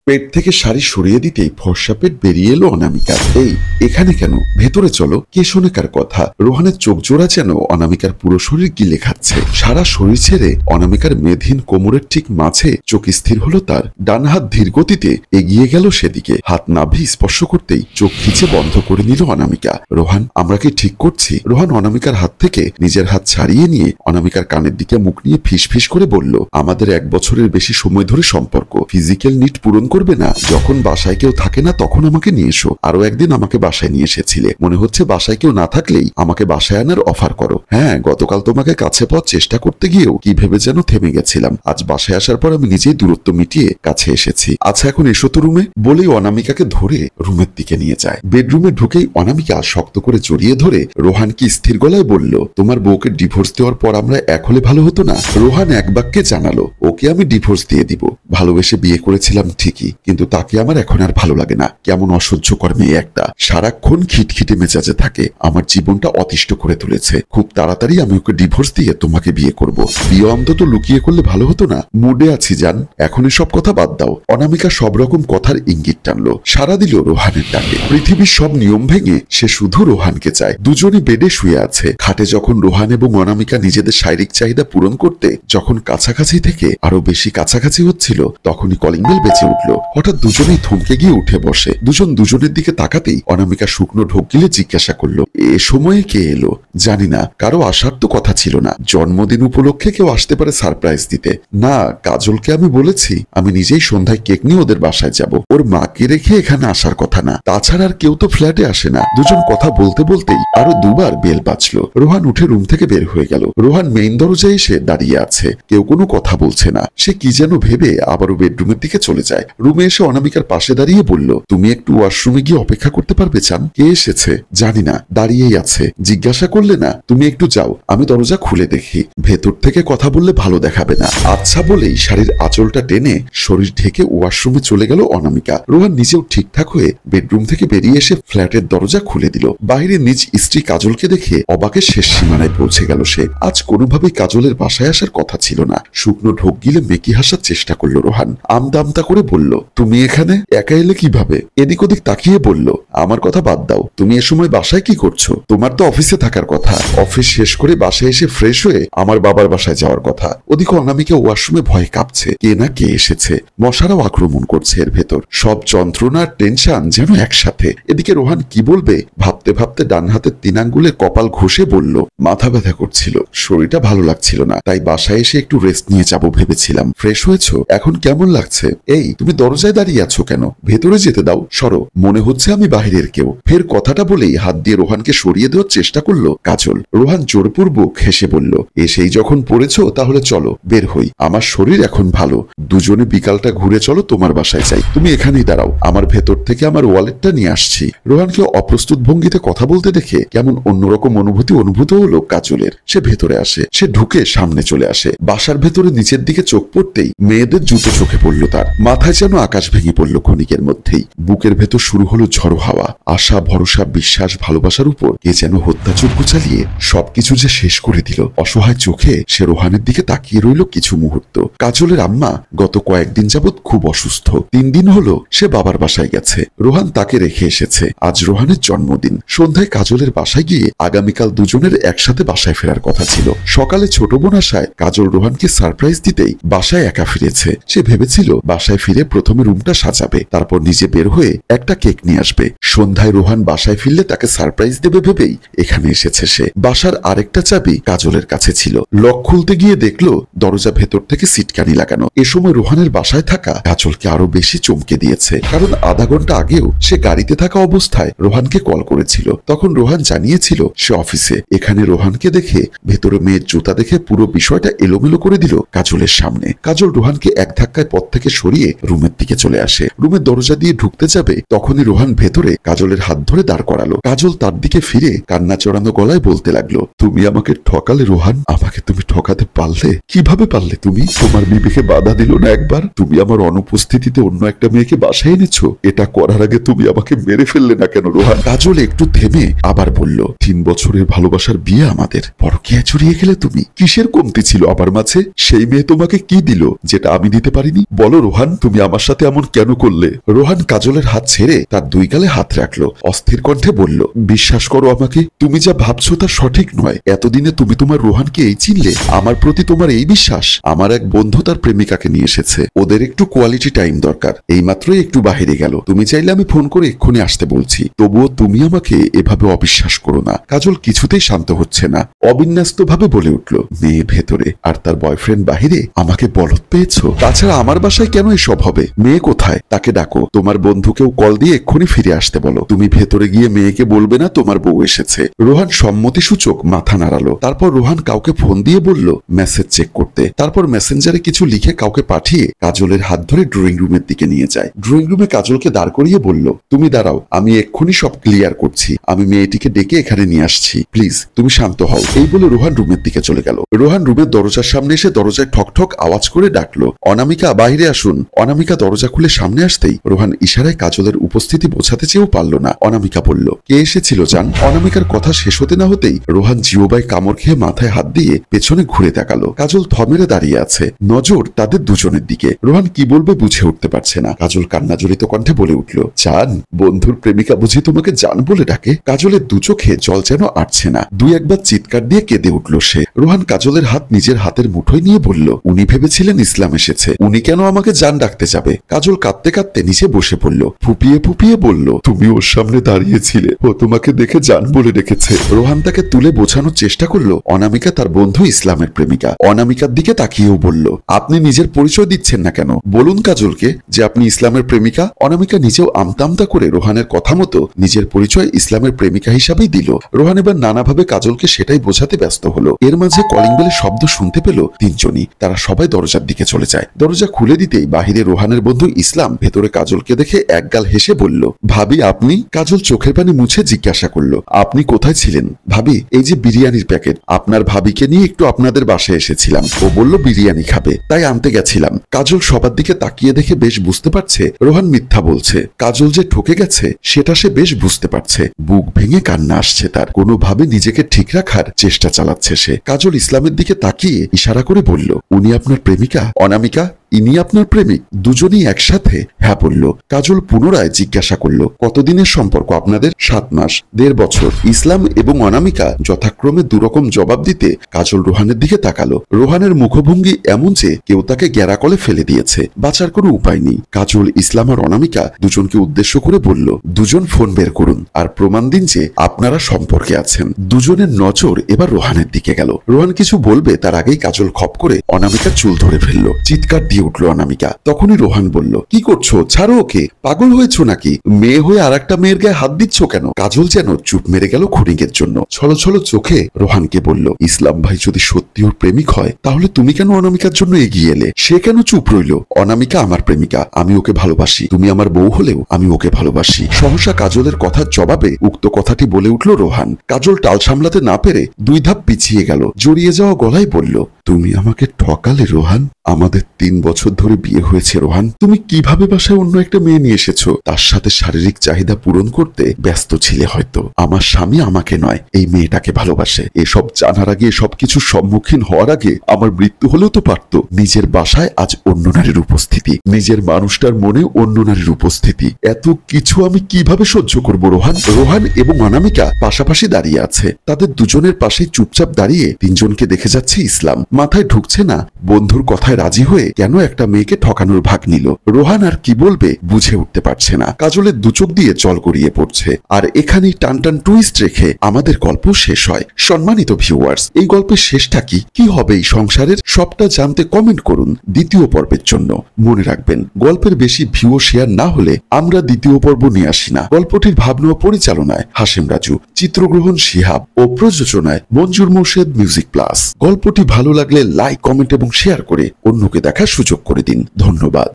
পেট থেকে শাড়ি সরিয়ে দিতেই ফর্সা পেট বেরিয়ে এলো অনামিকা। এই এখানে কেন? ভেতরে চলো। কে শোনে কার কথা? রোহানের চোখ জোড়া যেন অনামিকার পুরো শরীর গিলে খাচ্ছে। সারা শরীর ছেড়ে অনামিকার মেধহীন কোমরের ঠিক মাঝে চোখ স্থির হলো তার। ডান হাত ধীর গতিতে এগিয়ে গেল সেদিকে। হাত নাভি স্পর্শ করতেই চোখ খিচে বন্ধ করে নিল অনামিকা। রোহান, আমরা কি ঠিক করছি? রোহান অনামিকার হাত থেকে নিজের হাত ছাড়িয়ে নিয়ে অনামিকার কানের দিকে মুখ নিয়ে ফিস ফিস করে বলল, আমাদের 1 বছরের বেশি সময় ধরে সম্পর্ক। ফিজিক্যাল নিড পূরণ করবে না? যখন বাসায় কেউ থাকে না তখন আমাকে নিয়ে এসো। আরো একদিন আমাকে বাসায় নিয়ে এসেছিলে, মনে হচ্ছে বাসায় কেউ না থাকলেই আমাকে বাসায় আনার অফার করো। হ্যাঁ, গতকাল তোমাকে কাছে পাওয়ার চেষ্টা করতে গিয়েও কি ভেবে যেন থেমে গেছিলাম। আজ বাসায় আসার পর আমি নিজেই দূরত্ব মিটিয়ে কাছে এসেছি। আচ্ছা এখন এসো তো রুমে। বলেই অনামিকাকে ধরে রুমের দিকে নিয়ে যায়। বেডরুমে ঢুকেই অনামিকা শক্ত করে জড়িয়ে ধরে রোহানকে স্থির গলায় বলল, তোমার বউকে ডিভোর্স দেওয়ার পর আমরা এক হলে ভালো হতো না? রোহান এক বাক্যে জানালো, ওকে আমি ডিভোর্স দিয়ে দিব। ভালোবেসে বিয়ে করেছিলাম ঠিকই, কিন্তু তাকে আমার এখন আর ভালো লাগে না। কেমন অসহ্যকর মেয়ে একটা, সারাক্ষণ খিটখিটে মেজাজে থাকে, আমার জীবনটা অতিষ্ঠ করে তুলেছে। খুব তাড়াতাড়ি আমি ওকে ডিভোর্স দিয়ে তোমাকে বিয়ে করব। বিয়ে অন্তত লুকিয়ে করলে ভালো হতো না? মুডে আছি জান, এখন এসব কথা বাদ দাও। অনামিকা সব রকম কথার ইঙ্গিত টানলো, সারা দিল রোহানের ডাকে। পৃথিবীর সব নিয়ম ভেঙে সে শুধু রোহানকে চায়। দুজনই বেডে শুয়ে আছে। খাটে যখন রোহান এবং অনামিকা নিজেদের শারীরিক চাহিদা পূরণ করতে যখন কাছাকাছি থেকে আরো বেশি কাছাকাছি হচ্ছিল, তখনই কলিং বেল বেজে উঠল। হঠাৎ দুজনেই থমকে গিয়ে উঠে বসে। দুজন দুজনের দিকে তাকাতেই অনামিকা শুকনো ঢোক গিলে জিজ্ঞাসা করলো, এ সময়ে কে এলো? জানি না, কারো আসার তো কথা ছিল না। জন্মদিন উপলক্ষে কেউ আসতে পারে সারপ্রাইজ দিতে। না, কাজলকে আমি বলেছি আমি নিজেই সন্ধ্যায় কেক নিয়ে ওদের বাসায় যাব। ওর মাকে রেখে এখানে আসার কথা না। তাছাড়া আর কেউ তো ফ্ল্যাটে আসে না। দুজন কথা বলতে বলতেই আরো দুবার বেল বাজলো। রোহান উঠে রুম থেকে বের হয়ে গেল। রোহান মেইন দরজায় এসে দাঁড়িয়ে আছে। কেউ কোনো কথা বলছে না। সে কি যেন ভেবে আবারও বেডরুমের দিকে চলে যায়। রুমে এসে অনামিকার পাশে দাঁড়িয়ে বলল, তুমি একটু ওয়াশরুমে গিয়ে অপেক্ষা করতে পারবে চান? কে এসেছে? জানি না, দাঁড়িয়েই আছে। জিজ্ঞাসা করলে না? তুমি একটু যাও, আমি দরজা খুলে দেখি। ভেতর থেকে কথা বললে ভালো দেখাবে না। আচ্ছা বলেই শাড়ির আঁচলটা টেনে শরীর ঢেকে ওয়াশরুমে চলে গেল অনামিকা। রোহান নিজেও ঠিকঠাক হয়ে বেডরুম থেকে বেরিয়ে এসে ফ্ল্যাটের দরজা খুলে দিল। বাইরে নিজ স্ত্রী কাজলকে দেখে অবাকের শেষ সীমানায় পৌঁছে গেল সে। আজ কোনোভাবেই কাজলের বাসায় আসার কথা ছিল না। শুকনো ঢোক গিলে মেকি হাসার চেষ্টা করলো রোহান। আমদামতা করে বলল, তুমি এখানে একা এলে কিভাবে? এদিক ওদিক তাকিয়ে বলল, আমার কথা বাদ দাও, তুমি এ সময় বাসায় কি করছো? তোমার তো অফিসে থাকার কথা। অফিস শেষ করে বাসায় এসে ফ্রেশ হয়ে আমার বাবার বাসায় যাওয়ার কথা। ওদিকে অনামিকা ওয়াশরুমে ভয়ে কাঁপছে। কে না কে এসেছে। মশারাও আক্রমণ করছে এর ভেতর। সব যন্ত্রণার টেনশন যেন একসাথে। এদিকে রোহান কি বলবে ভাবতে ভাবতে ডান হাতের 3 আঙ্গুলে কপাল ঘষে বলল, মাথা ব্যথা করছিল, শরীরটা ভালো লাগছিল না, তাই বাসায় এসে একটু রেস্ট নিয়ে যাব ভেবেছিলাম। ফ্রেশ হয়েছো? এখন কেমন লাগছে? এই তুমি দরজায় দাঁড়িয়ে আছো কেন? ভেতরে যেতে দাও, সরো। মনে হচ্ছে আমি বাহিরের কেউ। ফের কথাটা বলেই হাত দিয়ে রোহানকে সরিয়ে দেওয়ার চেষ্টা করলো কাজল। রোহান জোরপূর্বক হেসে বলল, এসেই যখন পড়েছো তাহলে চলো বের হই। আমার শরীর এখন ভালো। দুজনে বিকালটা ঘুরে চলো তোমার বাসায় যাই। তুমি এখানেই দাঁড়াও, আমার ভেতর থেকে আমার ওয়ালেটটা নিয়ে আসছি। রোহানকে অপ্রস্তুত ভঙ্গিতে কথা বলতে দেখে কেমন অন্যরকম অনুভূত হলো কাজলের। সে ভেতরে আসে। সে ঢুকে সামনে চলে আসে। বাসার ভেতরে নিচের দিকে চোখ পড়তেই মেয়েদের জুতো চোখে পড়লো তার। মাথায় যেন আকাশ ভেঙে পড়লো ক্ষণিকের মধ্যেই। বুকের ভেতর শুরু হলো ঝড়ো হাওয়া। আশা, ভরসা, বিশ্বাস, ভালোবাসার উপর কে যেন হত্যাযজ্ঞ চালিয়ে সবকিছু যে শেষ করে দিল। অসহায় চোখে সে রোহানের দিকে তাকিয়ে রইল কিছু মুহূর্ত। কাজলের আম্মা গত কয়েকদিন যাবৎ খুব অসুস্থ। 3 দিন হলো সে বাবার বাসায় গেছে। রোহান তাকে রেখে এসেছে। আজ রোহানের জন্মদিন। সন্ধ্যায় কাজলের বাসায় গিয়ে আগামীকাল দুজনের একসাথে বাসায় ফেরার কথা ছিল। সকালে ছোট বোন আসায় কাজল রোহানকে সারপ্রাইজ দিতেই বাসায় একা ফিরেছে। সে ভেবেছিল বাসায় ফিরে প্রথমে রুমটা সাজাবে, তারপর নিজে বের হয়ে একটা কেক নিয়ে আসবে। সন্ধ্যায় রোহান বাসায় ফিরলে তাকে সারপ্রাইজ দেবে ভেবেই এখানে এসেছে সে। বাসার আরেকটা চাবি কাজলের কাছে ছিল। লক খুলতে গিয়ে দেখলো দরজা ভেতর থেকে সিটকানি লাগানো। এ সময় রোহানের বাসায় থাকা কাজলকে আরো বেশি চমকে দিয়েছে, কারণ আধা ঘন্টা আগেও সে গাড়িতে থাকা অবস্থায় রোহানকে কল করেছিল। তখন রোহান জানিয়েছিল সে অফিসে। এখানে রোহানকে দেখে ভেতরে মেয়ের জুতা দেখে পুরো বিষয়টা এলোমেলো করে দিল কাজলের সামনে। কাজল রোহানকে এক ধাক্কায় পথ থেকে সরিয়ে রুমের দিকে চলে আসে। রুমের দরজা দিয়ে ঢুকতে যাবে তখনই রোহান ভেতরে কাজলের হাত ধরে দাঁড় করালো। কাজল তার দিকে ফিরে কান্না চড়ানো গলায় বলতে লাগলো, তুমি আমাকে ঠকালে রোহান, আমাকে তুমি ঠকাতে পারলে? কিভাবে পারলে তুমি? তোমার বিবেকে বাধা দিল না একবার? তুমি আমার অনুপস্থিতিতে অন্য একটা মেয়েকে বাসায় এনেছো। এটা করার আগে তুমি আমাকে মেরে ফেললে না কেন রোহান? কাজল একটু থেমে আবার বলল, 3 বছরের ভালোবাসার বিয়ে আমাদের, পরকীয়া জড়িয়ে গেলে তুমি। কিসের কমতি ছিল আমার মাঝে? সেই মেয়ে তোমাকে কি দিল যেটা আমি দিতে পারিনি? বলো রোহান, তুমি আমার আমার সাথে এমন কেন করলে? রোহান কাজলের হাত ছেড়ে তার দুই গালে হাত রাখলো, অস্থির কণ্ঠে বলল, বিশ্বাস করো আমাকে, তুমি যা ভাবছো তা সঠিক নয়। এতদিনে তুমি তোমার রোহানকে এই চিনলে? আমার প্রতি তোমার এই বিশ্বাস? আমার এক বন্ধু তার প্রেমিকাকে নিয়ে এসেছে, ওদের একটু কোয়ালিটি টাইম দরকার, এইমাত্রই একটু বাহিরে গেল। তুমি চাইলে আমি ফোন করে এক্ষুনি আসতে বলছি, তবুও তুমি আমাকে এভাবে অবিশ্বাস করো না। কাজল কিছুতেই শান্ত হচ্ছে না, অবিন্যস্ত ভাবে বলে উঠল, মেয়ে ভেতরে আর তার বয়ফ্রেন্ড বাহিরে, আমাকে বলদ পেয়েছো? তাছাড়া আমার বাসায় কেন এসব হবে? মেয়ে কোথায়? তাকে ডাকো, তোমার বন্ধুকেও কল দিয়ে এক্ষুনি ফিরে আসতে বলো। তুমি ভেতরে গিয়ে মেয়েকে বলবে না তোমার বউ এসেছে। রোহান সম্মতি সূচক মাথা নাড়ালো। তারপর রোহান কাউকে ফোন দিয়ে বলল মেসেজ চেক করতে। তারপর মেসেঞ্জারে কিছু লিখে কাউকে পাঠিয়ে কাজলের হাত ধরে ড্রয়িং রুমের দিকে নিয়ে যায়। ড্রয়িং রুমে কাজলকে দাঁড় করিয়ে বলল, তুমি দাঁড়াও, আমি এক্ষুনি সব ক্লিয়ার করছি। আমি মেয়েটিকে ডেকে এখানে নিয়ে আসছি, প্লিজ তুমি শান্ত হও। এই বলে রোহান রুমের দিকে চলে গেল। রোহান রুমের দরজার সামনে এসে দরজায় ঠক ঠক আওয়াজ করে ডাকলো, অনামিকা বাইরে আসুন। অনামিকা দরজা খুলে সামনে আসতেই রোহান ইশারায় কাজলের উপস্থিতি বোঝাতে চেয়েও পারল না। অনামিকা বলল, কে এসেছিল জান? অনামিকার কথা শেষ হতে না হতেই রোহান জিওবাই কামড় খেয়ে মাথায় হাত দিয়ে পেছনে ঘুরে তাকালো। কাজল থমেরে দাঁড়িয়ে আছে, নজর তাদের দুজনের দিকে। রোহান কি বলবে বুঝে উঠতে পারছে না। কাজল কান্না জড়িত কণ্ঠে বলে উঠল, জান, বন্ধুর প্রেমিকা বুঝি তোমাকে জান বলে ডাকে? কাজলের দু চোখে জল যেন আটছে না, দুই একবার চিৎকার দিয়ে কেঁদে উঠল সে। রোহান কাজলের হাত নিজের হাতের মুঠোয় নিয়ে বলল, উনি ভেবেছিলেন ইসলাম এসেছে, উনি কেন আমাকে জান ডাকতে যাবে? কাজল কাঁদতে কাঁদতে নিচে বসে পড়ল, ফুপিয়ে ফুপিয়ে বলল, তুমি ওর সামনে দাঁড়িয়েছিলে, ও তোমাকে দেখে জান বলে ডেকেছে। রোহান তাকে তুলে বোঝানোর চেষ্টা করলো অনামিকা তার বন্ধু ইসলামের প্রেমিকা। অনামিকার দিকে তাকিয়েও বলল, আপনি নিজের পরিচয় দিচ্ছেন না কেন? বলুন কাজলকে যে আপনি ইসলামের প্রেমিকা। অনামিকা নিজেও আমতামতা করে রোহানের কথা মতো নিজের পরিচয় ইসলামের প্রেমিকা হিসাবেই দিল। রোহান এবার নানাভাবে কাজলকে সেটাই বোঝাতে ব্যস্ত হলো। এর মাঝে কলিং বেলের শব্দ শুনতে পেল তিনজনই। তারা সবাই দরজার দিকে চলে যায়। দরজা খুলে দিতেই বাহিরে রোহানের বন্ধু ইসলাম ভেতরে কাজলকে দেখে একগাল হেসে বলল, ভাবি আপনি? কাজল চোখের পানি মুছে জিজ্ঞাসা করলো, আপনি কোথায় ছিলেন? ভাবি, এই যে বিরিয়ানির প্যাকেট, আপনার ভাবিকে নিয়ে একটু আপনাদের বাসায় এসেছিলাম, ও বলল বিরিয়ানি খাবে, তাই আনতে গেছিলাম। কাজল সবার দিকে তাকিয়ে দেখে বেশ বুঝতে পারছে রোহান মিথ্যা বলছে। কাজল যে ঠকে গেছে সেটা সে বেশ বুঝতে পারছে। বুক ভেঙে কান্না আসছে তার। কোনোভাবে নিজেকে ঠিক রাখার চেষ্টা চালাচ্ছে সে। কাজল ইসলামের দিকে তাকিয়ে ইশারা করে বলল, উনি আপনার প্রেমিকা? অনামিকা, ইনি আপনার প্রেমিক? দুজনেই একসাথে হ্যাঁ বলল। কাজল পুনরায় জিজ্ঞাসা করল, কতদিনের সম্পর্ক আপনাদের? 7 মাস, 1.5 বছর। ইসলাম এবং অনামিকা যথাক্রমে দুরকম জবাব দিতে কাজল রোহানের দিকে তাকালো। রোহানের মুখভঙ্গি এমন যে কেউ তাকে গ্যারাকলে ফেলে দিয়েছে, বাঁচার কোনো উপায় নেই। কাজল, ইসলাম আর অনামিকা দুজনকে উদ্দেশ্য করে বলল, দুজন ফোন বের করুন আর প্রমাণ দিন যে আপনারা সম্পর্কে আছেন। দুজনের নজর এবার রোহানের দিকে গেল। রোহান কিছু বলবে তার আগেই কাজল খপ করে অনামিকার চুল ধরে ফেললো। চিৎকার দিয়ে উঠল অনামিকা। তখনই রোহান বলল, কি করছো? ছাড়ো ওকে, পাগল হয়েছো নাকি? মেয়ে হয়ে আর একটা মেয়ের গায়ে হাত দিচ্ছ কেন? কাজল যেন চুপ মেরে গেল ক্ষণিকের জন্য। ছলো ছলো চোখে রোহানকে বলল, ইসলাম ভাই যদি সত্যি ওর প্রেমিক হয় তাহলে তুমি কেন অনামিকার জন্য এগিয়ে এলে? সে কেন চুপ রইল? অনামিকা আমার প্রেমিকা, আমি ওকে ভালোবাসি। তুমি আমার বউ হলেও আমি ওকে ভালোবাসি। সহসা কাজলের কথার জবাবে উক্ত কথাটি বলে উঠল রোহান। কাজল টাল সামলাতে না পেরে 2 ধাপ পিছিয়ে গেল। জড়িয়ে যাওয়া গলায় বলল, তুমি আমাকে ঠকালে রোহান। আমাদের 3 বছর ধরে বিয়ে হয়েছে রোহান। তুমি কিভাবে বাসায় অন্য একটা মেয়ে নিয়ে এসেছো? তার সাথে শারীরিক চাহিদা পূরণ করতে ব্যস্ত ছিলে হয়তো। আমার স্বামী আমাকে নয়, এই মেয়েটাকে ভালোবাসে। এসব জানার আগে, সবকিছুর সম্মুখীন হওয়ার আগে আমার মৃত্যু হলেও তো পারতো। নিজের বাসায় আজ অন্য নারীর উপস্থিতি, নিজের মানুষটার মনে অন্য নারীর উপস্থিতি, এত কিছু আমি কিভাবে সহ্য করবো রোহান? রোহান এবং অনামিকা পাশাপাশি দাঁড়িয়ে আছে। তাদের দুজনের পাশেই চুপচাপ দাঁড়িয়ে তিনজনকে দেখে যাচ্ছে ইসলাম। মাথায় ঢুকছে না বন্ধুর কথায় রাজি হয়ে কেন একটা মেয়েকে ঠকানোর ভাগ নিল। রোহান আর কি বলবে বুঝে উঠতে পারছে না। কাজলের দুচোখ দিয়ে জল গড়িয়ে পড়ছে। আর এখানেই টান টান টুইস্ট রেখে আমাদের গল্প শেষ হয়। সম্মানিত ভিউয়ার্স, এই গল্পের শেষটা কি হবে এই সংসারের, সবটা জানতে কমেন্ট করুন দ্বিতীয় পর্বের জন্য। মনে রাখবেন, গল্পের বেশি ভিউ ও শেয়ার না হলে আমরা দ্বিতীয় পর্ব নিয়ে আসি না। গল্পটির ভাবনা ও পরিচালনায় হাশেম রাজু, চিত্রগ্রহণ শিহাব ও প্রযোজনায় মঞ্জুর মোর্শেদ মিউজিক প্লাস। গল্পটি ভালো লাগলে লাইক, কমেন্ট এবং শেয়ার করে অন্যকে দেখার সুযোগ করে দিন। ধন্যবাদ।